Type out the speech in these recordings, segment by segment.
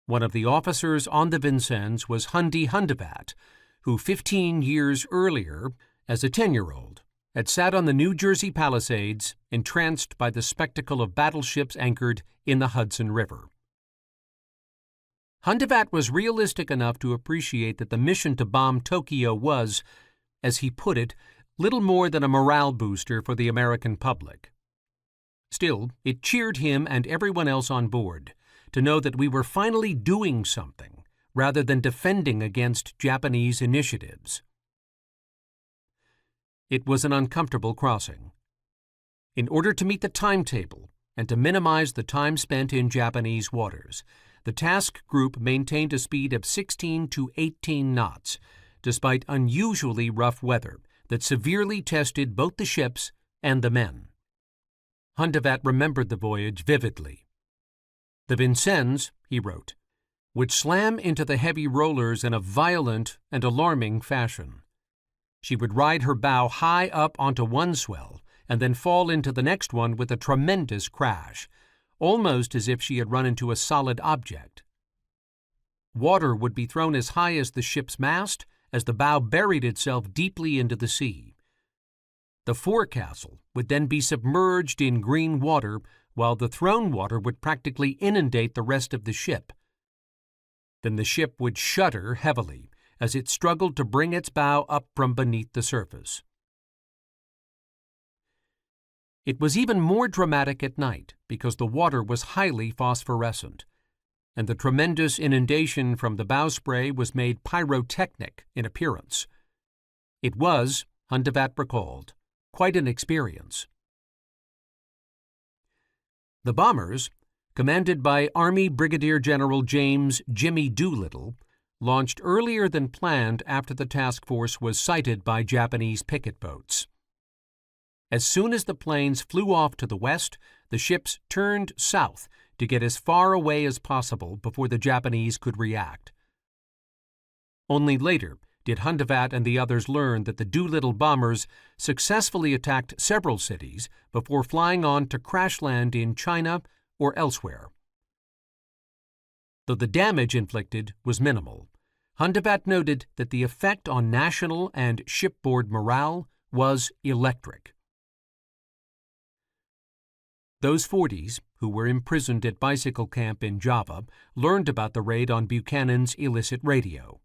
One of the officers on the Vincennes was Hundi Hundevat, who 15 years earlier, as a 10-year-old, had sat on the New Jersey Palisades, entranced by the spectacle of battleships anchored in the Hudson River. Hundevat was realistic enough to appreciate that the mission to bomb Tokyo was, as he put it, little more than a morale booster for the American public. Still, it cheered him and everyone else on board to know that we were finally doing something rather than defending against Japanese initiatives. It was an uncomfortable crossing. In order to meet the timetable and to minimize the time spent in Japanese waters, the task group maintained a speed of 16 to 18 knots, despite unusually rough weather that severely tested both the ships and the men. Hundevat remembered the voyage vividly. The Vincennes, he wrote, would slam into the heavy rollers in a violent and alarming fashion. She would ride her bow high up onto one swell and then fall into the next one with a tremendous crash, almost as if she had run into a solid object. Water would be thrown as high as the ship's mast as the bow buried itself deeply into the sea. The forecastle would then be submerged in green water, while the thrown water would practically inundate the rest of the ship. Then the ship would shudder heavily as it struggled to bring its bow up from beneath the surface. It was even more dramatic at night because the water was highly phosphorescent, and the tremendous inundation from the bowspray was made pyrotechnic in appearance. It was, Hundevat recalled, quite an experience. The bombers, commanded by Army Brigadier General James Jimmy Doolittle, launched earlier than planned after the task force was sighted by Japanese picket boats. As soon as the planes flew off to the west, the ships turned south to get as far away as possible before the Japanese could react. Only later did Hundevat and the others learn that the Doolittle bombers successfully attacked several cities before flying on to crash land in China or elsewhere. Though the damage inflicted was minimal, Hundevat noted that the effect on national and shipboard morale was electric. Those 40s, who were imprisoned at Bicycle Camp in Java, learned about the raid on Buchanan's illicit radio.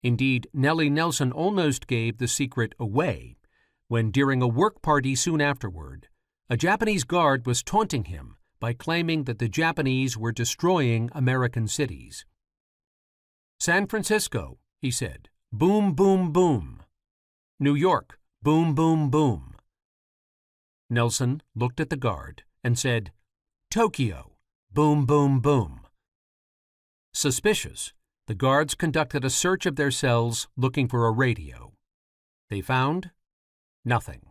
Indeed, Nellie Nelson almost gave the secret away when, during a work party soon afterward, a Japanese guard was taunting him by claiming that the Japanese were destroying American cities. San Francisco, he said, boom, boom, boom. New York, boom, boom, boom. Nelson looked at the guard and said, Tokyo, boom, boom, boom. Suspicious, the guards conducted a search of their cells looking for a radio. They found nothing.